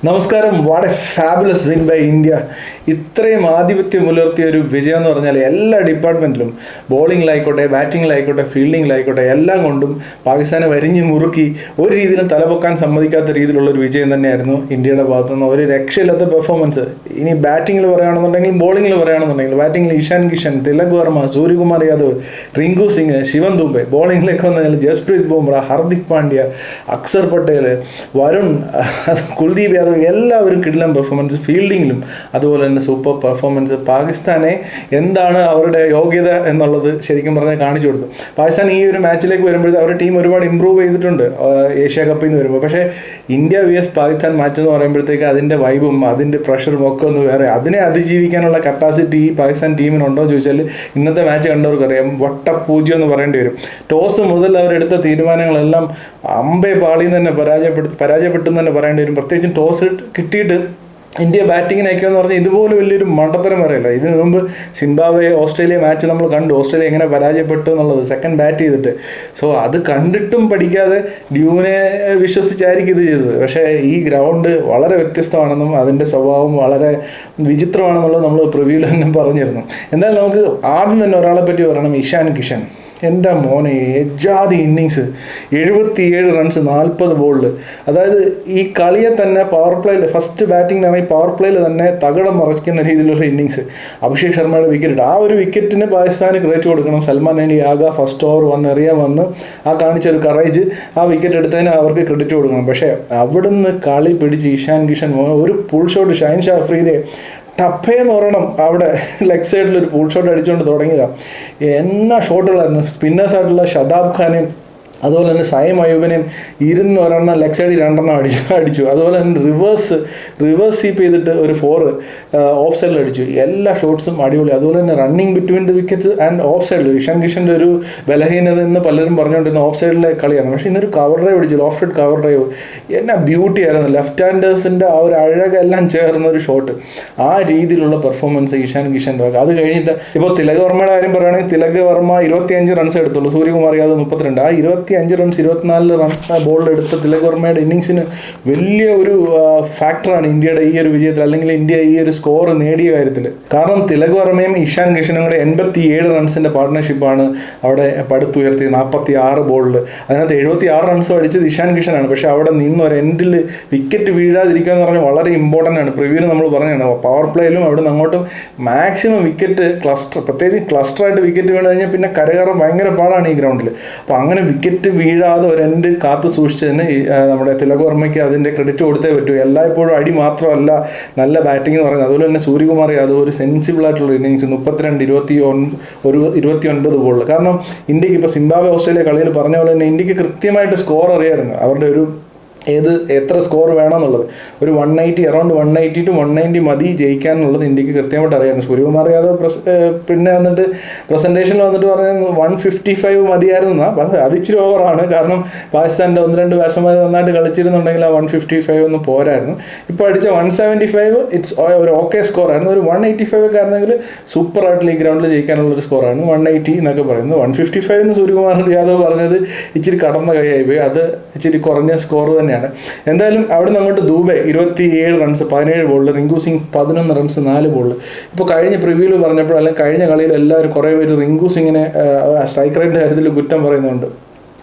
നമസ്കാരം. What a fabulous win by India. ഇത്രയും ആധിപത്യം പുലർത്തിയ ഒരു വിജയം എന്ന് പറഞ്ഞാൽ എല്ലാ ഡിപ്പാർട്ട്മെൻറ്റിലും, ബോളിങ്ങിലായിക്കോട്ടെ, ബാറ്റിങ്ങിലായിക്കോട്ടെ, ഫീൽഡിങ്ങിലായിക്കോട്ടെ, എല്ലാം കൊണ്ടും പാകിസ്ഥാനെ വരിഞ്ഞ് മുറുക്കി ഒരു രീതിയിലും തലപൊക്കാൻ സമ്മതിക്കാത്ത രീതിയിലുള്ളൊരു വിജയം തന്നെയായിരുന്നു ഇന്ത്യയുടെ ഭാഗത്തുനിന്ന്. ഒരു രക്ഷയില്ലാത്ത പെർഫോമൻസ്. ഇനി ബാറ്റിങ്ങിൽ പറയുകയാണെന്നുണ്ടെങ്കിലും ബോളിങ്ങിൽ പറയുകയാണെന്നുണ്ടെങ്കിലും, ബാറ്റിങ്ങിൽ ഇഷാൻ കിഷൻ, തിലക് വർമ്മ, സൂര്യകുമാർ യാദവ്, റിങ്കു സിംഗ്, ശിവൻ ദുബെ, ബോളിങ്ങിലേക്ക് വന്നാൽ ജസ്പ്രീത് ബുംറ, ഹർദിക് പാണ്ഡ്യ, അക്സർ പട്ടേൽ, വരുൺ, കുൽദീപ് യാദവ്, എല്ലാവരും കിടിലൻ പെർഫോമൻസ്. ഫീൽഡിങ്ങിലും അതുപോലെ തന്നെ സൂപ്പർ പെർഫോമൻസ്. പാകിസ്ഥാനെ എന്താണ് അവരുടെ യോഗ്യത എന്നുള്ളത് ശരിക്കും പറഞ്ഞാൽ കാണിച്ചു കൊടുത്തു. പാകിസ്ഥാൻ ഈ ഒരു മാച്ചിലേക്ക് വരുമ്പോഴത്തെ അവരുടെ ടീം ഒരുപാട് ഇമ്പ്രൂവ് ചെയ്തിട്ടുണ്ട് ഏഷ്യ കപ്പിൽ നിന്ന് വരുമ്പോൾ. പക്ഷേ ഇന്ത്യ vs പാകിസ്ഥാൻ മാച്ച് എന്ന് പറയുമ്പോഴത്തേക്ക് അതിൻ്റെ വൈബും അതിൻ്റെ പ്രഷറും ഒക്കെ ഒന്ന് വേറെ. അതിനെ അതിജീവിക്കാനുള്ള കപ്പാസിറ്റി ഈ പാകിസ്ഥാൻ ടീമിനുണ്ടോ എന്ന് ചോദിച്ചാൽ ഇന്നത്തെ മാച്ച് കണ്ടവർക്കറിയാം. വട്ടപൂജ്യം എന്ന് പറയേണ്ടി വരും. ടോസ് മുതൽ അവരെടുത്ത തീരുമാനങ്ങളെല്ലാം അമ്പേ പാളിയിൽ തന്നെ പരാജയപ്പെട്ടെന്ന് തന്നെ പറയേണ്ടി വരും. പ്രത്യേകിച്ചും ടോസ് കിട്ടിയിട്ട് ഇന്ത്യ ബാറ്റിങ്ങിന് അയക്കുമെന്ന് പറഞ്ഞാൽ ഇതുപോലെ വലിയൊരു മണ്ടത്തരം പറയില്ല. ഇതിനു മുമ്പ് സിംബാബ്വെ ഓസ്ട്രേലിയ മാച്ച് നമ്മൾ കണ്ടു, ഓസ്ട്രേലിയ എങ്ങനെ പരാജയപ്പെട്ടു എന്നുള്ളത് സെക്കൻഡ് ബാറ്റ് ചെയ്തിട്ട്. സോ അത് കണ്ടിട്ടും പഠിക്കാതെ ഡ്യൂവിനെ വിശ്വസിച്ചായിരിക്കും ഇത് ചെയ്തത്. പക്ഷേ ഈ ഗ്രൗണ്ട് വളരെ വ്യത്യസ്തമാണെന്നും അതിൻ്റെ സ്വഭാവം വളരെ വിചിത്രമാണെന്നുള്ളത് നമ്മൾ പ്രിവ്യൂവിൽ തന്നെ പറഞ്ഞിരുന്നു. എന്തായാലും നമുക്ക് ആദ്യം തന്നെ ഒരാളെ പറ്റി പറയണം, ഇഷാൻ കിഷൻ. എൻ്റെ മോനെ, എജാതി ഇന്നിങ്സ്, 77 റൺസ് 40 ബോളിൽ. അതായത് ഈ കളിയെ തന്നെ പവർ പ്ലേയിൽ ഫസ്റ്റ് ബാറ്റിങ്ങിനായി പവർ പ്ലേയിൽ തന്നെ തകിടം മറിക്കുന്ന രീതിയിലുള്ള ഇന്നിങ്സ്. അഭിഷേക് ശർമ്മയുടെ വിക്കറ്റ്, ആ ഒരു വിക്കറ്റിന് പാകിസ്ഥാന് ക്രെഡിറ്റ് കൊടുക്കണം. സൽമാൻ അലി ആഗ ഫസ്റ്റ് ഓവർ വന്ന് ആ കാണിച്ച ഒരു കറേജ്, ആ വിക്കറ്റ് എടുത്തതിന് അവർക്ക് ക്രെഡിറ്റ് കൊടുക്കണം. പക്ഷേ അവിടുന്ന് കളി പിടിച്ച് ഇഷാൻ കിഷൻ ഒരു പുൾ ഷോട്ട്, ഷൈൻ ഷാ അഫ്രീദിയെ ടപ്പേന്ന് പറയണം, അവിടെ ലെഗ് സൈഡിൽ ഒരു പൂൾ ഷോട്ട് അടിച്ചുകൊണ്ട് തുടങ്ങിയതാണ്. എന്നാ ഷോട്ടുകളായിരുന്നു. സ്പിന്നേഴ്സായിട്ടുള്ള ഷതാബ് ഖാനെയും അതുപോലെ തന്നെ സൈം അയ്യൂബിനെയും 2 ലെഗ് സൈഡിൽ 2 അടിച്ചു. അതുപോലെ തന്നെ റിവേഴ്സ് സ്വീപ്പ് ചെയ്തിട്ട് ഒരു 4 ഓഫ് സൈഡിൽ അടിച്ചു. എല്ലാ ഷോട്ട്സും അടിപൊളി. അതുപോലെ തന്നെ running between the wickets and of സൈഡിൽ ഇഷാൻ കിഷൻ്റെ ഒരു ബലഹീനത എന്ന് പലരും പറഞ്ഞുകൊണ്ടിരുന്ന ഓഫ് സൈഡിലെ കളിയാണ്. പക്ഷേ ഇന്നൊരു കവർ ഡ്രൈവ് അടിച്ചു, ലോഫ്റ്റ് സൈഡ് കവർ ഡ്രൈവ്. എന്നാ ബ്യൂട്ടി ആയിരുന്നു. ലെഫ്റ്റ് ഹാൻഡേഴ്സിൻ്റെ ആ ഒരു അഴകെല്ലാം ചേർന്ന ഒരു ഷോട്ട്. ആ രീതിയിലുള്ള പെർഫോമൻസ് ഇഷാൻ കിഷൻ്റെ. അത് കഴിഞ്ഞിട്ട് ഇപ്പോൾ തിലക് വർമ്മയുടെ കാര്യം പറയുകയാണെങ്കിൽ തിലക് വർമ്മ 25 റൺസ് എടുത്തുള്ളൂ, സൂര്യകുമാർ യാദവ് 32. ആ 25 റൺസ് 24 റൺസ് ബോളിൽ എടുത്ത തിലക് വർമ്മയുടെ ഇന്നിങ്സിന് വലിയ ഒരു ഫാക്ടറാണ് ഇന്ത്യയുടെ ഈ ഒരു വിജയത്തിൽ, അല്ലെങ്കിൽ ഇന്ത്യ ഈ ഒരു സ്കോർ നേടിയ കാര്യത്തിൽ. കാരണം തിലക് വർമ്മയും ഇഷാൻ കിഷനും കൂടെ 87 റൺസിൻ്റെ പാർട്ട്ണർഷിപ്പാണ് അവിടെ പടുത്തുയർത്തിയത് 46 ബോളിൽ. അതിനകത്ത് 76 റൺസ് അടിച്ചത് ഇഷാൻ കിഷനാണ്. പക്ഷേ അവിടെ നിന്ന് ഒരു എൻഡിൽ വിക്കറ്റ് വീഴാതിരിക്കുക എന്ന് പറഞ്ഞാൽ വളരെ ഇമ്പോർട്ടൻ്റ് ആണ്. പ്രിവ്യൂവിൽ നമ്മൾ പറഞ്ഞതാണ്, പവർ പ്ലേയിലും അവിടെ നിന്ന് അങ്ങോട്ടും മാക്സിമം വിക്കറ്റ് ക്ലസ്റ്റർ, പ്രത്യേകിച്ച് ക്ലസ്റ്ററായിട്ട് വിക്കറ്റ് വീണ് കഴിഞ്ഞാൽ പിന്നെ കരകയറാൻ ഭയങ്കര പാടാണ് ഈ ഗ്രൗണ്ടിൽ. അപ്പോൾ അങ്ങനെ വിക്കറ്റ് വീഴാതെ ഒരു എൻഡ് കാത്തു സൂക്ഷിച്ചതിന് നമ്മുടെ തിലക് വർമ്മയ്ക്ക് അതിൻ്റെ ക്രെഡിറ്റ് കൊടുത്തേ പറ്റൂ. എല്ലായ്പ്പോഴും അടി മാത്രമല്ല നല്ല ബാറ്റിംഗ് എന്ന് പറയുന്നത്. അതുപോലെ തന്നെ സൂര്യകുമാർ യാദവ് ഒരു സെൻസിബിൾ ആയിട്ടുള്ള ഇന്നിങ്സ് 32-29 ബോളിൽ. കാരണം ഇന്ത്യക്ക് ഇപ്പോൾ സിംബാബ്വെ ഓസ്ട്രേലിയ കളിയിൽ പറഞ്ഞ പോലെ തന്നെ ഇന്ത്യക്ക് കൃത്യമായിട്ട് സ്കോർ അറിയാമായിരുന്നു. അവരുടെ ഒരു എത്ര സ്കോർ വേണമെന്നുള്ളത്. ഒരു 180, അറൗണ്ട് 180 to 190 മതി ജയിക്കാനുള്ളത് ഇന്ത്യക്ക് കൃത്യമായിട്ട് അറിയാമായിരുന്നു. സൂര്യകുമാർ യാദവ് പിന്നെ വന്നിട്ട് പ്രസൻറ്റേഷനിൽ വന്നിട്ട് പറഞ്ഞത് 155 മതിയായിരുന്നു. അത് ഇച്ചിരി ഓവറാണ്. കാരണം പാകിസ്ഥാൻ്റെ 1-2 ബാറ്റ്സ്മാർ നന്നായിട്ട് കളിച്ചിരുന്നുണ്ടെങ്കിൽ ആ 155 ഒന്നും പോരായിരുന്നു. ഇപ്പോൾ അടിച്ച 175 ഇറ്റ്സ് ഒരു ഓക്കെ സ്കോറായിരുന്നു. ഒരു 185 ഒക്കെ ആയിരുന്നെങ്കിൽ സൂപ്പറായിട്ടുള്ള ഈ ഗ്രൗണ്ടിൽ ജയിക്കാനുള്ളൊരു സ്കോറായിരുന്നു. 180 എന്നൊക്കെ പറയുന്നത്. 155 എന്ന് സൂര്യകുമാർ യാദവ് പറഞ്ഞത് ഇച്ചിരി കടന്ന കൈയായി പോയി. അത് ഇച്ചിരി കുറഞ്ഞ സ്കോർ തന്നെയാണ്. എന്തായാലും അവിടെ നിന്ന് അങ്ങോട്ട് ദുബെ 27 റൺസ് 17 ബോളിൽ, റിങ്കു സിംഗ് 11 റൺസ് 4 ബോളിൽ. ഇപ്പോൾ കഴിഞ്ഞ പ്രിവ്യൂവിൽ പറഞ്ഞപ്പോൾ, അല്ലെങ്കിൽ കഴിഞ്ഞ കളിയിൽ എല്ലാവരും കുറേ പേര് റിങ്കു സിംഗിനെ സ്ട്രൈക്ക് റേറ്റിൻ്റെ കാര്യത്തിൽ കുറ്റം പറയുന്നുണ്ട്.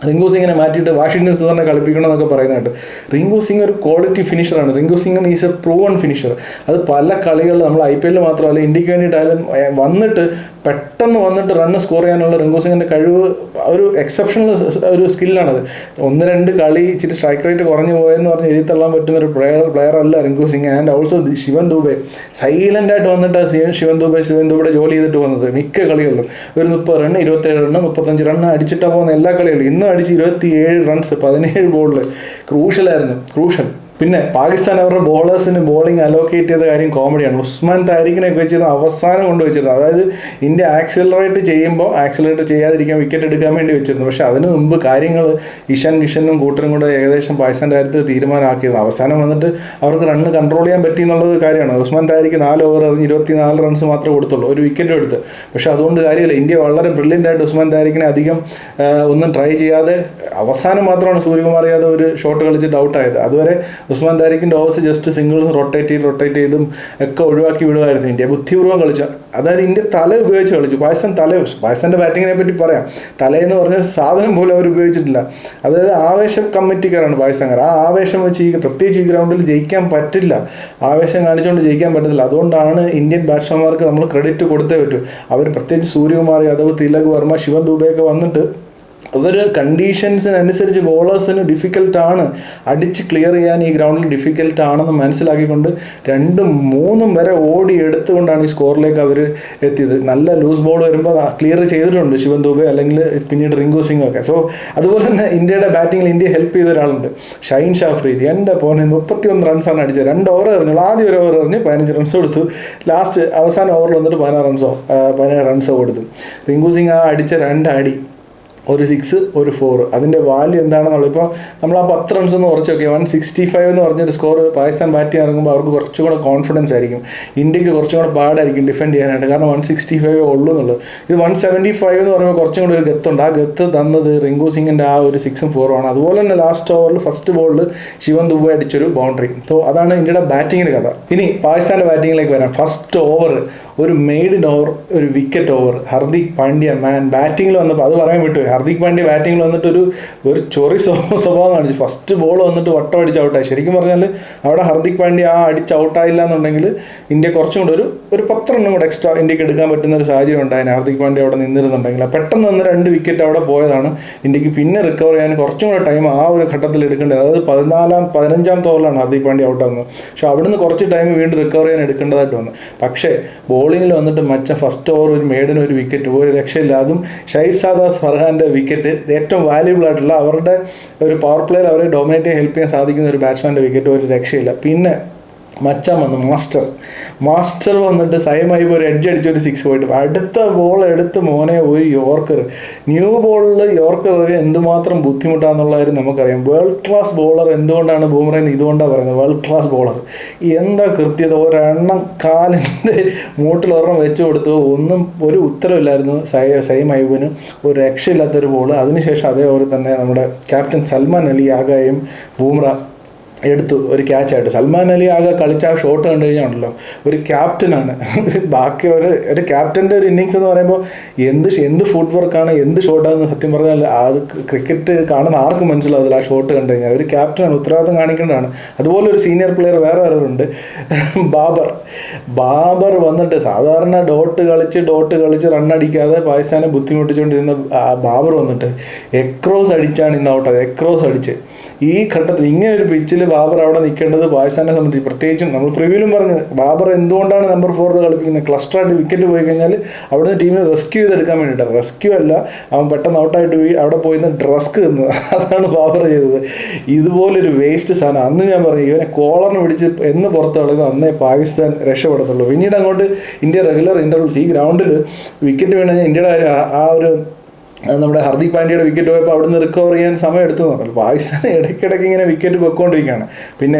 റിങ്കു സിംഗിനെ മാറ്റിയിട്ട് വാഷിംഗ്ടൺ സുന്ദറിനെ കളിപ്പിക്കണമെന്നൊക്കെ പറയുന്നുണ്ട്. റിങ്കു സിംഗ് ഒരു ക്വാളിറ്റി ഫിനിഷറാണ്. Rinku Singh is a proven finisher. അത് പല കളികളിൽ നമ്മൾ IPL മാത്രമല്ല ഇന്ത്യക്ക് വേണ്ടിയിട്ടായാലും പെട്ടെന്ന് വന്നിട്ട് റണ്ണ് സ്കോർ ചെയ്യാനുള്ള റിങ്കു സിംഗിൻ്റെ കഴിവ് ഒരു എക്സെപ്ഷണൽ ഒരു സ്കില്ലാണത്. 1-2 കളി ഇച്ചിരി സ്ട്രൈക്ക് റേറ്റ് കുറഞ്ഞു പോയെന്ന് പറഞ്ഞ് എഴുതിത്തള്ളാൻ പറ്റുന്ന ഒരു പ്ലെയർ അല്ല റിങ്കു സിംഗ്. ആൻഡ് ഓൾസോ ശിവൻ ദുബെ സൈലൻ്റായിട്ട് വന്നിട്ട് ശിവൻ ദുബയുടെ ജോലി ചെയ്തിട്ട് വന്നത് മിക്ക കളികളിലും. ഒരു 30 റണ്ണ് 27 റണ്ണ് 35 റണ്ണ് അടിച്ചിട്ടാണ് പോകുന്ന എല്ലാ കളികളും. ഇന്നും അടിച്ച് 27 റൺസ് 17 ബോളിൽ. ക്രൂഷ്യൽ. പിന്നെ പാകിസ്ഥാൻ അവരുടെ ബോളേഴ്സിന് ബോളിംഗ് അലോക്കേറ്റ് ചെയ്ത കാര്യം കോമഡിയാണ്. ഉസ്മാൻ താരിഖിനെയൊക്കെ വെച്ചിരുന്ന അവസാനം കൊണ്ടുവച്ചിരുന്നു. അതായത് ഇന്ത്യ ആക്സിലറേറ്റ് ചെയ്യാതിരിക്കാൻ വിക്കറ്റ് എടുക്കാൻ വേണ്ടി വെച്ചിരുന്നു. പക്ഷേ അതിന് മുമ്പ് കാര്യങ്ങൾ ഇഷാൻ കിഷനും കൂട്ടരും കൂടെ ഏകദേശം പാകിസ്ഥാൻ്റെ കാര്യത്തിൽ തീരുമാനമാക്കിയിരുന്നു. അവസാനം വന്നിട്ട് അവർക്ക് റണ്ണ് കൺട്രോൾ ചെയ്യാൻ പറ്റി എന്നുള്ളത് കാര്യമാണ്. ഉസ്മാൻ താരിഖ് 4 ഓവർ എറിഞ്ഞ് 24 റൺസ് മാത്രമേ കൊടുത്തുള്ളൂ, ഒരു വിക്കറ്റും എടുത്ത്. പക്ഷേ അതുകൊണ്ട് കാര്യമില്ല. ഇന്ത്യ വളരെ ബ്രില്യൻ്റായിട്ട് ഉസ്മാൻ താരിഖിനെ അധികം ഒന്നും ട്രൈ ചെയ്യാതെ അവസാനം മാത്രമാണ് സൂര്യകുമാർ യാദവ് ഒരു ഷോട്ട് കളിച്ചിട്ട് ഔട്ടായത്. അതുവരെ ഉസ്മാൻ താരിഖിൻ്റെ ഓവേഴ്സ് ജസ്റ്റ് സിംഗിൾസ് റൊട്ടേറ്റ് ചെയ്തും ഒക്കെ ഒഴിവാക്കി വിടുമായിരുന്നു ഇന്ത്യ. ബുദ്ധിപൂർവ്വം കളിച്ച, അതായത് ഇന്ത്യ തല ഉപയോഗിച്ച് കളിച്ചു. പാകിസ്ഥാൻ്റെ ബാറ്റിങ്ങിനെ പറ്റി പറയാം. തലയെന്ന് പറഞ്ഞ സാധനം പോലും അവർ ഉപയോഗിച്ചിട്ടില്ല. അതായത് ആവേശം കമ്മിറ്റിക്കാരാണ് പാകിസ്ഥാൻകാർ. ആ ആവേശം വെച്ച് പ്രത്യേകിച്ച് ഈ ഗ്രൗണ്ടിൽ ജയിക്കാൻ പറ്റില്ല, ആവേശം കാണിച്ചുകൊണ്ട് ജയിക്കാൻ പറ്റത്തില്ല. അതുകൊണ്ടാണ് ഇന്ത്യൻ ബാറ്റ്സ്മാൻമാർക്ക് നമ്മൾ ക്രെഡിറ്റ് കൊടുത്തേ പറ്റൂ. അവർ പ്രത്യേകിച്ച് സൂര്യകുമാർ യാദവ്, തിലക് വർമ്മ, ശിവൻ ദുബെയൊക്കെ വന്നിട്ട് അവർ കണ്ടീഷൻസിനനുസരിച്ച് ബോളേഴ്സിന് ഡിഫിക്കൽട്ടാണ്, അടിച്ച് ക്ലിയർ ചെയ്യാൻ ഈ ഗ്രൗണ്ടിൽ ഡിഫിക്കൽട്ടാണെന്ന് മനസ്സിലാക്കിക്കൊണ്ട് 2ഉം 3ഉം വരെ ഓടി എടുത്തുകൊണ്ടാണ് ഈ സ്കോറിലേക്ക് അവർ എത്തിയത്. നല്ല ലൂസ് ബോൾ വരുമ്പോൾ ക്ലിയർ ചെയ്തിട്ടുണ്ട് ശിവൻ ദുബെ, അല്ലെങ്കിൽ പിന്നീട് റിങ്കു സിംഗ് ഒക്കെ. സോ അതുപോലെ തന്നെ ഇന്ത്യയുടെ ബാറ്റിങ്ങിൽ ഇന്ത്യ ഹെൽപ്പ് ചെയ്ത ഒരാളുണ്ട്, ഷൈൻ ഷാഫ്രീദി. എൻ്റെ പോനെ 31 റൺസാണ് അടിച്ചത്. 2 ഓവർ എറിഞ്ഞുള്ളൂ. ആദ്യം ഒരു ഓവർ എറിഞ്ഞ് 15 റൺസ് കൊടുത്തു. ലാസ്റ്റ് അവസാന ഓവറിൽ വന്നിട്ട് 17 റൺസോ കൊടുത്തു. റിങ്കു സിംഗ് ആ അടിച്ച 2 അടി, ഒരു 6 ഒരു 4, അതിൻ്റെ വാല്യൂ എന്താണെന്നുള്ളത് ഇപ്പോൾ നമ്മൾ ആ 10 റൺസ് ഒന്ന് ഉറച്ച് നോക്കിയാൽ 165 എന്ന് പറഞ്ഞൊരു സ്കോർ പാകിസ്ഥാൻ ബാറ്റ് ചെയ്യാൻ ഇറങ്ങുമ്പോൾ അവർക്ക് കുറച്ചും കൂടെ കോൺഫിഡൻസ് ആയിരിക്കും. ഇന്ത്യക്ക് കുറച്ചും കൂടെ പാടായിരിക്കും ഡിഫെൻഡ് ചെയ്യാനായിട്ട്, കാരണം 165 ഉള്ളൂ എന്നുള്ളത്. ഇത് 175 എന്ന് പറയുമ്പോൾ കുറച്ചും കൂടെ ഒരു ഗത്തുണ്ട്. ആ ഗത്ത് തന്നത് റിങ്കു സിംഗിൻ്റെ ആ ഒരു 6ഉം 4ഉം ആണ്. അതുപോലെ തന്നെ ലാസ്റ്റ് ഓവറിൽ ഫസ്റ്റ് ബോളിൽ ശിവൻ ദുബെ അടിച്ചൊരു ബൗണ്ടറി. സോ അതാണ് ഇന്ത്യയുടെ ബാറ്റിങ്ങിൻ്റെ കഥ. ഇനി പാകിസ്ഥാൻ്റെ ബാറ്റിങ്ങിലേക്ക് വരാം. ഫസ്റ്റ് ഓവർ ഒരു മെയ്ഡൻ ഓവർ, ഒരു വിക്കറ്റ് ഓവർ. ഹർദിക് പാണ്ഡ്യ ബാറ്റിങ്ങിൽ വന്നപ്പോൾ അത് പറയാൻ വിട്ടു. ഹർദിക് പാണ്ഡ്യ ബാറ്റിങ്ങിൽ വന്നിട്ട് ഒരു ചൊറി സ്വഭാവം കാണിച്ചു. ഫസ്റ്റ് ബോൾ വന്നിട്ട് വട്ടം അടിച്ച് ഔട്ടായി. ശരിക്കും പറഞ്ഞാൽ അവിടെ ഹർദിക് പാണ്ഡ്യ ആ അടിച്ച് ഔട്ടായില്ല എന്നുണ്ടെങ്കിൽ ഇന്ത്യ കുറച്ചും കൂടെ ഒരു 10 റണ്ണും കൂടെ എക്സ്ട്രാ ഇന്ത്യക്ക് എടുക്കാൻ പറ്റുന്ന ഒരു സാഹചര്യം ഉണ്ടായിരുന്നു. ഹർദിക് പാണ്ഡ്യ അവിടെ നിന്നിരുന്നുണ്ടെങ്കിൽ പെട്ടെന്ന് വന്ന് 2 വിക്കറ്റ് അവിടെ പോയതാണ്. ഇന്ത്യക്ക് പിന്നെ റിക്കവർ ചെയ്യാൻ കുറച്ചും കൂടെ ടൈം ആ ഒരു ഘട്ടത്തിൽ എടുക്കേണ്ടത്. അതായത് 15ാമത്തെ ഓവറിലാണ് ഹർദിക് പാണ്ഡ്യ ഔട്ടാകുന്നത്. പക്ഷേ അവിടുന്ന് കുറച്ച് ടൈം വീണ്ടും റിക്കവർ ചെയ്യാൻ എടുക്കേണ്ടതായിട്ട് വന്നു. പക്ഷേ ബോളിങ്ങിൽ വന്നിട്ട് ഫസ്റ്റ് ഓവർ ഒരു മെയ്ഡൻ ഒരു വിക്കറ്റ്, ഒരു രക്ഷയില്ല. അതും ഷൈഫ്സാദ് ഫർഹാൻ്റെ വിക്കറ്റ്, ഏറ്റവും വാല്യുബിൾ ആയിട്ടുള്ള അവരുടെ ഒരു പവർ പ്ലേയിൽ അവരെ ഡോമിനേറ്റ് ചെയ്യാൻ ഹെൽപ്പ് ചെയ്യാൻ സാധിക്കുന്ന ഒരു ബാറ്റ്സ്മാൻ്റെ വിക്കറ്റ്, ഒരു രക്ഷയില്ല. പിന്നെ മച്ചാൻ വന്നു മാസ്റ്റർ വന്നിട്ട് സൈമായി ഒരു എഡ്ജ് അടിച്ചൊരു 6 പോയിട്ട് അടുത്ത ബോൾ എടുത്ത് മോനെ ഒരു യോർക്കർ. ന്യൂ ബോളിൽ യോർക്കർ എന്തുമാത്രം ബുദ്ധിമുട്ടാണെന്നുള്ള കാര്യം നമുക്കറിയാം. വേൾഡ് ക്ലാസ് ബോളർ എന്തുകൊണ്ടാണ് ബൂമറയെന്ന് ഇതുകൊണ്ടാണ് പറയുന്നത്. വേൾഡ് ക്ലാസ് ബോളർ എന്താ കൃത്യത, ഒരെണ്ണം കാലിൻ്റെ മൂട്ടിലൊരെണ്ണം വെച്ച് കൊടുത്തു, ഒന്നും ഒരു ഉത്തരവില്ലായിരുന്നു സൈമൈബിന്. ഒരു രക്ഷയില്ലാത്തൊരു ബോൾ. അതിനുശേഷം അതേപോലെ തന്നെ നമ്മുടെ ക്യാപ്റ്റൻ സൽമാൻ അലി ആഗയും ബൂമറ എടുത്തു ഒരു ക്യാച്ചായിട്ട്. സൽമാൻ അലി ആകെ കളിച്ച ആ ഷോട്ട് കണ്ടു കഴിഞ്ഞാണല്ലോ, ഒരു ക്യാപ്റ്റനാണ്. ബാക്കി ഒരു ക്യാപ്റ്റൻ്റെ ഒരു ഇന്നിങ്സ് എന്ന് പറയുമ്പോൾ എന്ത് ഫുട് വർക്കാണ്, എന്ത് ഷോട്ടാണെന്ന് സത്യം പറഞ്ഞാൽ അത് ക്രിക്കറ്റ് കാണുന്ന ആർക്കും മനസ്സിലാവില്ല. ആ ഷോട്ട് കണ്ടു കഴിഞ്ഞാൽ ഒരു ക്യാപ്റ്റനാണ്, ഉത്തരവാദിത്തം കാണിക്കേണ്ടതാണ്. അതുപോലെ ഒരു സീനിയർ പ്ലെയർ വേറെ ആരുണ്ട്, ബാബർ വന്നിട്ട് സാധാരണ ഡോട്ട് കളിച്ച് റണ്ണടിക്കാതെ പാകിസ്ഥാനെ ബുദ്ധിമുട്ടിച്ചുകൊണ്ടിരുന്ന ബാബർ വന്നിട്ട് എക്രോസ് അടിച്ചാണ് ഇന്ന് ഔട്ടായത്. എക്രോസ് അടിച്ച് ഈ ഘട്ടത്തിൽ ഇങ്ങനെ ഒരു പിച്ചിൽ ബാബർ അവിടെ നിൽക്കേണ്ടത് പാകിസ്ഥാനെ സംബന്ധിച്ച്, പ്രത്യേകിച്ചും നമ്മൾ പ്രിവ്യൂലും പറഞ്ഞു ബാബർ എന്തുകൊണ്ടാണ് നമ്പർ 4 കളിപ്പിക്കുന്നത്. ക്ലസ്റ്ററായിട്ട് വിക്കറ്റ് പോയി കഴിഞ്ഞാൽ അവിടുന്ന് ടീമിനെ റെസ്ക്യൂ ചെയ്തെടുക്കാൻ വേണ്ടിയിട്ടാണ്. റെസ്ക്യൂ അല്ല, അവൻ പെട്ടെന്ന് ഔട്ടായിട്ട് അവിടെ പോയി ഡ്രസ്ക് തിന്നത്. അതാണ് ബാബർ ചെയ്തത്. ഇതുപോലൊരു വേസ്റ്റ് സാധനം. അന്ന് ഞാൻ പറഞ്ഞു ഇവനെ കോളറിന് പിടിച്ച് എന്ന് പുറത്ത് കളയുന്നത് അന്നേ പാകിസ്ഥാൻ രക്ഷപ്പെടത്തുള്ളൂ. പിന്നീട് അങ്ങോട്ട് ഇന്ത്യ റെഗുലർ ഇൻ്റർവൽസ് ഈ ഗ്രൗണ്ടിൽ വിക്കറ്റ് വീണ് കഴിഞ്ഞാൽ ഇന്ത്യയുടെ ആ ഒരു നമ്മുടെ ഹർദിക് പാണ്ഡ്യയുടെ വിക്കറ്റ് പോയപ്പോൾ അവിടുന്ന് റിക്കവർ ചെയ്യാൻ സമയം എടുത്തു എന്ന് പറഞ്ഞു. പാകിസ്ഥാൻ ഇടയ്ക്കിടയ്ക്ക് ഇങ്ങനെ വിക്കറ്റ് പൊയ്ക്കൊണ്ടിരിക്കുകയാണ്. പിന്നെ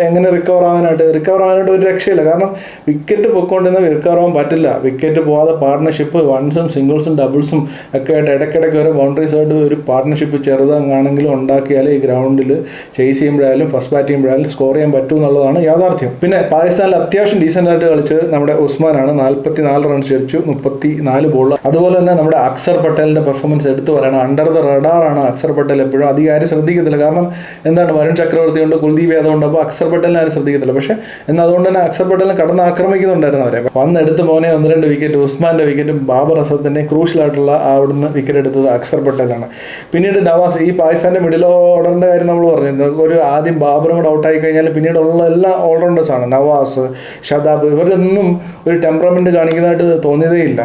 എങ്ങനെ റിക്കവർ ആവാനായിട്ട് ഒരു രക്ഷയില്ല. കാരണം വിക്കറ്റ് പൊയ്ക്കൊണ്ടിരുന്ന റിക്കവർ ആവാൻ പറ്റില്ല. വിക്കറ്റ് പോകാതെ പാർട്ട്ണർഷിപ്പ് 1സും 6ഉം 2സും ഒക്കെ ആയിട്ട് ഇടയ്ക്കിടയ്ക്ക് ഓരോ ബൗണ്ടറീസായിട്ട് ഒരു പാർട്ട്ണർഷിപ്പ് ചെറുതാണെങ്കിലും ഉണ്ടാക്കിയാൽ ഈ ഗ്രൗണ്ടിൽ ചേസ് ചെയ്യുമ്പോഴായാലും ഫസ്റ്റ് ബാറ്റ് ചെയ്യുമ്പോഴായാലും സ്കോർ ചെയ്യാൻ പറ്റും എന്നുള്ളതാണ് യാഥാർത്ഥ്യം. പിന്നെ പാകിസ്ഥാനിൽ അത്യാവശ്യം ഡീസൻ്റായിട്ട് കളിച്ചത് നമ്മുടെ ഉസ്മാനാണ്. 44 റൺസ് അടിച്ചു, 34 ബോൾ. അതുപോലെ തന്നെ നമ്മുടെ അക്സർ പട്ടേലിൻ്റെ പെർഫോമൻസ് എടുത്തു പറയണം. അണ്ടർ ദ റഡാറാണ് അക്സർ പട്ടേൽ. എപ്പോഴും അധികം ആരും ശ്രദ്ധിക്കത്തില്ല. കാരണം എന്താണ്, വരുൺ ചക്രവർത്തി ഉണ്ട്, കുൽദീപ് യാദവ് ഉണ്ട്. അപ്പോൾ അക്സർ പട്ടേലിനെ ആരും ശ്രദ്ധിക്കത്തില്ല. പക്ഷേ എന്നാൽ അതുകൊണ്ട് തന്നെ അക്സർ പട്ടേലിനെ കടന്ന് ആക്രമിക്കുന്നുണ്ടായിരുന്നു അവരെ. വന്നെടുത്ത് മോനെ 1-2 വിക്കറ്റ്, ഉസ്മാൻ്റെ വിക്കറ്റും ബാബർ അസദിൻ്റെ ക്രൂഷ്യലായിട്ടുള്ള അവിടുന്ന് വിക്കറ്റ് എടുത്തത് അക്സർ പട്ടേലാണ്. പിന്നീട് നവാസ്, ഈ പാകിസ്ഥാൻ്റെ മിഡിൽ ഓർഡറിൻ്റെ കാര്യം നമ്മൾ പറഞ്ഞിരുന്നു. ഒരു ആദ്യം ബാബറും കൂടെ ഔട്ടായി കഴിഞ്ഞാൽ പിന്നീടുള്ള എല്ലാ ഓൾറൗണ്ടേഴ്സാണ്. നവാസ്, ഷദാബ്, ഇവരൊന്നും ഒരു ടെമ്പറമെൻറ്റ് കാണിക്കുന്നതായിട്ട് തോന്നിയതേ ഇല്ല.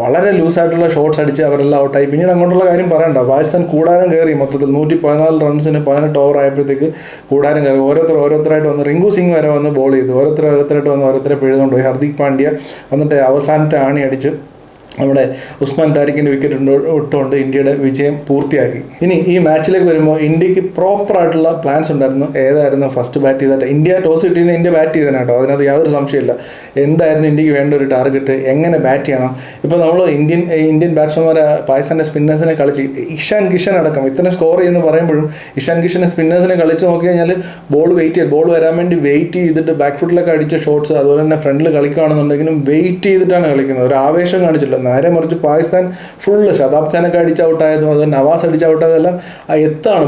വളരെ ലൂസായിട്ടുള്ള ഷോട്ട്സ് അടിച്ച് അവരെല്ലാം ഔട്ടായി. പിന്നീട് അങ്ങോട്ടുള്ള കാര്യം പറയണ്ട. പാകിസ്ഥാൻ കൂടാരം കയറി. മൊത്തത്തിൽ 114 റൺസിന് 18 ഓവർ ആയപ്പോഴത്തേക്ക് കൂടാരം കയറി. ഓരോരുത്തരായിട്ട് വന്ന് റിങ്കു സിംഗ് വരെ വന്ന് ബോൾ ചെയ്തു. ഓരോരുത്തരായിട്ട് വന്ന് ഓരോരുത്തരെ പിഴുതുകൊണ്ട് പോയി. ഹർദിക് പാണ്ഡ്യ വന്നിട്ട് അവസാനത്തെ ആണി അടിച്ച് നമ്മുടെ ഉസ്മാൻ താരിഖിൻ്റെ വിക്കറ്റ് ഇട്ടുകൊണ്ട് ഇന്ത്യയുടെ വിജയം പൂർത്തിയാക്കി. ഇനി ഈ മാച്ചിലേക്ക് വരുമ്പോൾ ഇന്ത്യക്ക് പ്രോപ്പറായിട്ടുള്ള പ്ലാൻസ് ഉണ്ടായിരുന്നു. ഏതായിരുന്നു ഫസ്റ്റ് ബാറ്റ് ചെയ്തിട്ട് ഇന്ത്യ ടോസ് കിട്ടിയിരുന്ന ഇന്ത്യ ബാറ്റ് ചെയ്തതാണ് കേട്ടോ, അതിനകത്ത് യാതൊരു സംശയമില്ല. എന്തായിരുന്നു ഇന്ത്യക്ക് വേണ്ട ഒരു ടാർഗറ്റ്, എങ്ങനെ ബാറ്റ് ചെയ്യണം. ഇപ്പോൾ നമ്മൾ ഇന്ത്യൻ ബാറ്റ്സ്മാൻമാരെ പാകിസ്ഥാൻ്റെ സ്പിന്നേഴ്സിനെ കളിച്ച് ഇഷാൻ കിഷൻ അടക്കം ഇത്ര സ്കോർ ചെയ്യുമെന്ന് പറയുമ്പോഴും ഇഷാൻ കിഷനെ സ്പിന്നേഴ്സിനെ കളിച്ച് നോക്കി കഴിഞ്ഞാൽ ബോൾ വരാൻ വേണ്ടി വെയിറ്റ് ചെയ്തിട്ട് ബാക്ക് ഫുട്ടിലൊക്കെ അടിച്ച ഷോട്ട്സ്, അതുപോലെ തന്നെ ഫ്രണ്ടിൽ കളിക്കുകയാണെന്നുണ്ടെങ്കിലും വെയിറ്റ് ചെയ്തിട്ടാണ് കളിക്കുന്നത്. ഒരു ആവേശം കാണിച്ചില്ല. നേരെ മറിച്ച് പാകിസ്ഥാൻ ഫുള്ള് ഷതാബ് ഖാനൊക്കെ അടിച്ച് ഔട്ടായതും അതുപോലെ നവാസ് അടിച്ച് ഔട്ടായതെല്ലാം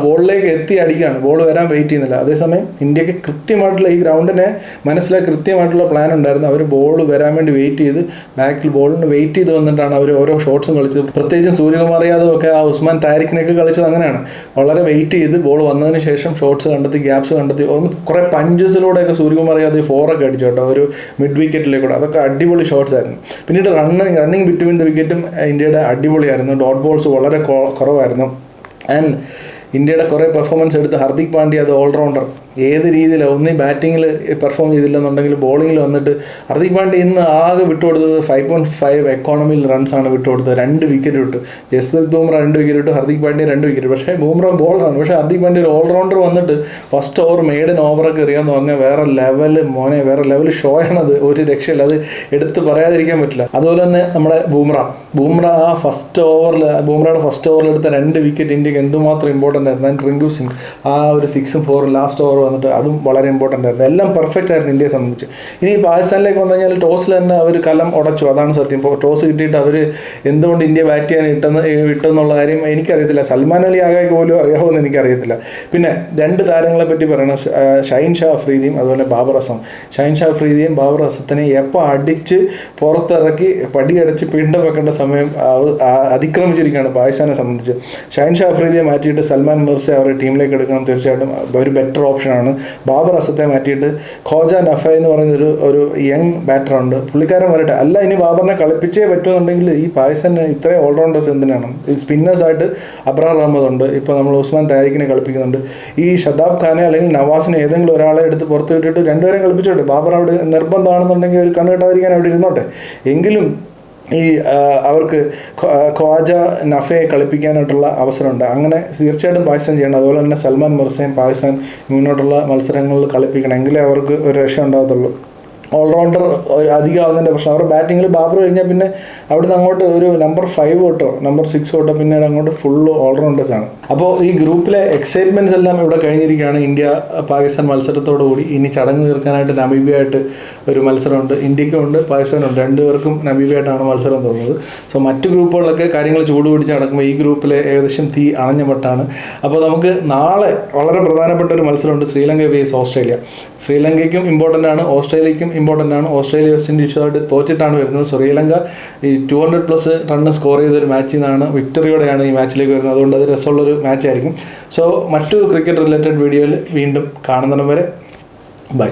ബോളിലേക്ക് എത്തി അടിക്കുകയാണ്, ബോൾ വരാൻ വെയിറ്റ് ചെയ്യുന്നില്ല. അതേസമയം ഇന്ത്യക്ക് കൃത്യമായിട്ടുള്ള ഈ ഗ്രൗണ്ടിനെ മനസ്സിലാക്കി കൃത്യമായിട്ടുള്ള പ്ലാൻ ഉണ്ടായിരുന്നു. അവർ ബോൾ വരാൻ വേണ്ടി വെയിറ്റ് ചെയ്ത് ബാക്കിൽ ബോളിന് വെയിറ്റ് ചെയ്ത് വന്നിട്ടാണ് അവർ ഓരോ ഷോട്ട്സും കളിച്ചത്. പ്രത്യേകിച്ചും സൂര്യകുമാർ യാദവ് ഒക്കെ ആ ഉസ്മാൻ താരിഖിനൊക്കെ കളിച്ചത് അങ്ങനെയാണ്. വളരെ വെയിറ്റ് ചെയ്ത് ബോൾ വന്നതിന് ശേഷം ഷോട്ട്സ് കണ്ടെത്തി, ഗ്യാപ്സ് കണ്ടെത്തി, കുറേ പഞ്ചസിലൂടെയൊക്കെ സൂര്യകുമാർ യാദവ് 4 ഒക്കെ അടിച്ചു കേട്ടോ, ഒരു മിഡ് വിക്കറ്റിലേക്കൂടെ. അതൊക്കെ അടിപൊളി ഷോട്ട്സ് ആയിരുന്നു. പിന്നീട് റണ്ണിങ് ബിറ്റ്വീൻ ദ വിക്കറ്റും ഇന്ത്യയുടെ അടിപൊളിയായിരുന്നു. ഡോട്ട് ബോൾസ് വളരെ കുറവായിരുന്നു. ആൻഡ് ഇന്ത്യയുടെ കുറേ പെർഫോമൻസ് എടുത്ത് ഹർദിക് പാണ്ഡ്യ അത് ഓൾറൗണ്ടർ ഏത് രീതിയിലാണ് ഒന്നീ ബാറ്റിങ്ങിൽ പെർഫോം ചെയ്തില്ലെന്നുണ്ടെങ്കിൽ ബോളിങ്ങിൽ വന്നിട്ട് ഹർദിക് പാണ്ഡ്യ ഇന്ന് ആകെ വിട്ടുകൊടുത്തത് 5.5 എക്കോണമിയിൽ റൺസാണ് വിട്ടുകൊടുത്തത്. 2 വിക്കറ്റ് വിട്ടു. ജസ്പ്രീത് ബുംറ 2 വിക്കറ്റ് വിട്ടു, ഹർദിക് പാണ്ഡ്യ 2 വിക്കറ്റ്. പക്ഷേ ബുംറ ബോളറാണ്. പക്ഷേ ഹർദിക് പാണ്ഡ്യ ഒരു ഓൾറൗണ്ടർ വന്നിട്ട് ഫസ്റ്റ് ഓവർ മെയ്ഡൻ ഓവറൊക്കെ എറിയാമെന്ന് പറഞ്ഞാൽ വേറെ ലെവൽ ഷോ ആണത്. ഒരു രക്ഷയില്ല, അത് എടുത്ത് പറയാതിരിക്കാൻ പറ്റില്ല. അതുപോലെ തന്നെ നമ്മുടെ ബുംറ ആ ഫസ്റ്റ് ഓവറിൽ എടുത്ത 2 വിക്കറ്റ് ഇന്ത്യക്ക് എന്തുമാത്രം ഇമ്പോർട്ടൻ്റ് ആയിരുന്നു. ആൻഡ് റിങ്കു സിംഗ് ആ ഒരു 6ഉം 4ഉം ലാസ്റ്റ് ഓവർ വന്നിട്ട് അതും വളരെ ഇമ്പോർട്ടൻ്റ് ആയിരുന്നു. എല്ലാം പെർഫെക്റ്റ് ആയിരുന്നു ഇന്ത്യയെ സംബന്ധിച്ച്. ഇനി പാകിസ്ഥാനിലേക്ക് വന്നു കഴിഞ്ഞാൽ ടോസിൽ തന്നെ അവർ കലം ഉടച്ചു, അതാണ് സത്യം. ഇപ്പോൾ ടോസ് കിട്ടിയിട്ട് അവർ എന്തുകൊണ്ട് ഇന്ത്യ ബാറ്റ് ചെയ്യാൻ ഇട്ടെന്നുള്ള കാര്യം എനിക്കറിയത്തില്ല. സൽമാൻ അലി ആകായ്ക്ക് പോലും അറിയാമോയെന്ന് എനിക്കറിയത്തില്ല. പിന്നെ 2 താരങ്ങളെ പറ്റി പറയണം, ഷൈൻ ഷാ അഫ്രീദിയും അതുപോലെ ബാബർ അസം. ഷൈൻ ഷാ അഫ്രീദിയും ബാബർ അസത്തിനെ എപ്പോൾ അടിച്ച് പുറത്തിറക്കി പടിയടച്ച് പിണ്ടം വെക്കേണ്ട സമയം അതിക്രമിച്ചിരിക്കുകയാണ് പാകിസ്ഥാനെ സംബന്ധിച്ച്. ഷൈൻ ഷാ അഫ്രീദിയെ മാറ്റിയിട്ട് സൽമാൻ മിർസയെ അവരുടെ ടീമിലേക്ക് എടുക്കണം, തീർച്ചയായിട്ടും ഒരു ബെറ്റർ ഓപ്ഷനാണ്. ബാബർ അസത്തെ മാറ്റിയിട്ട് ഖോജ നഫെ എന്ന് പറയുന്ന ഒരു യങ് ബാറ്ററുണ്ട്, പുള്ളിക്കാരൻ വരട്ടെ. അല്ല, ഇനി ബാബറിനെ കളിപ്പിച്ചേ പറ്റുമെന്നുണ്ടെങ്കിൽ ഈ പാകിസ്ഥാന് ഇത്രയും ഓൾറൗണ്ടേഴ്സ് എന്തിനാണ്? ഈ സ്പിന്നേഴ്സായിട്ട് അബ്രാർ അഹമ്മദ് ഉണ്ട്, ഇപ്പോൾ നമ്മൾ ഉസ്മാൻ താരിഖിനെ കളിപ്പിക്കുന്നുണ്ട്. ഈ ഷതാബ് ഖാനെ അല്ലെങ്കിൽ നവാസിനെ ഏതെങ്കിലും ഒരാളെ എടുത്ത് പുറത്ത് വിട്ടിട്ട് 2 പേരെയും കളിപ്പിച്ചോട്ടെ. ബാബർ അവിടെ നിർബന്ധമാണെന്നുണ്ടെങ്കിൽ ഒരു കണ്ണ് കെട്ടാതിരിക്കാൻ അവിടെ ഇരുന്നോട്ടെ. എങ്കിലും ഈ അവർക്ക് ഖ്വാജ നഫയെ കളിപ്പിക്കാനായിട്ടുള്ള അവസരമുണ്ട്. അങ്ങനെ തീർച്ചയായിട്ടും പാകിസ്ഥാൻ ചെയ്യണം. അതുപോലെ തന്നെ സൽമാൻ മിർസയും പാകിസ്ഥാൻ മുന്നോട്ടുള്ള മത്സരങ്ങളിൽ കളിപ്പിക്കണം, എങ്കിലേ അവർക്ക് ഒരു രക്ഷ ഉണ്ടാകത്തുള്ളൂ. ഓൾറൗണ്ടർ അധികമാകുന്നതിൻ്റെ പ്രശ്നം. അവരുടെ ബാറ്റിങ്ങിൽ ബാബർ കഴിഞ്ഞാൽ പിന്നെ അവിടുന്ന് അങ്ങോട്ട് ഒരു നമ്പർ 5 തൊട്ടോ നമ്പർ 6 തൊട്ടോ പിന്നീട് അങ്ങോട്ട് ഫുള്ള് ഓൾറൗണ്ടേഴ്സാണ്. അപ്പോൾ ഈ ഗ്രൂപ്പിലെ എക്സൈറ്റ്മെൻറ്റ്സ് എല്ലാം ഇവിടെ കഴിഞ്ഞിരിക്കുകയാണ്. ഇന്ത്യ പാകിസ്ഥാൻ മത്സരത്തോടുകൂടി ഇനി ചടങ്ങ് തീർക്കാനായിട്ട് നമീബിയായിട്ട് ഒരു മത്സരമുണ്ട്. ഇന്ത്യക്കും ഉണ്ട്, പാകിസ്ഥാനുണ്ട്. 2 പേർക്കും നമീബിയായിട്ടാണ് മത്സരം തോന്നുന്നത്. സോ മറ്റ് ഗ്രൂപ്പുകളൊക്കെ കാര്യങ്ങൾ ചൂടുപിടിച്ച് നടക്കുമ്പോൾ ഈ ഗ്രൂപ്പിലെ ഏകദേശം തീ അണഞ്ഞ മട്ടാണ്. അപ്പോൾ നമുക്ക് നാളെ വളരെ പ്രധാനപ്പെട്ട ഒരു മത്സരമുണ്ട്, ശ്രീലങ്ക vs ഓസ്ട്രേലിയ. ശ്രീലങ്കയ്ക്കും ഇമ്പോർട്ടൻ്റ് ആണ്, ഓസ്ട്രേലിയയ്ക്കും ഇമ്പോർട്ടൻ്റ് ആണ്. ഓസ്ട്രേലിയ വെസ്റ്റ് ഇൻഡീസുമായിട്ട് തോറ്റിട്ടാണ് വരുന്നത്. ശ്രീലങ്ക ഈ 200+ റണ്ണ് സ്കോർ ചെയ്തൊരു മാച്ചിൽ നിന്നാണ് വിക്ടറിയോടെയാണ് ഈ മാച്ചിലേക്ക് വരുന്നത്. അതുകൊണ്ട് അത് രസമുള്ളൊരു മാച്ചായിരിക്കും. സോ മറ്റൊരു ക്രിക്കറ്റ് റിലേറ്റഡ് വീഡിയോയിൽ വീണ്ടും കാണുന്നതിന് വരെ ബൈ.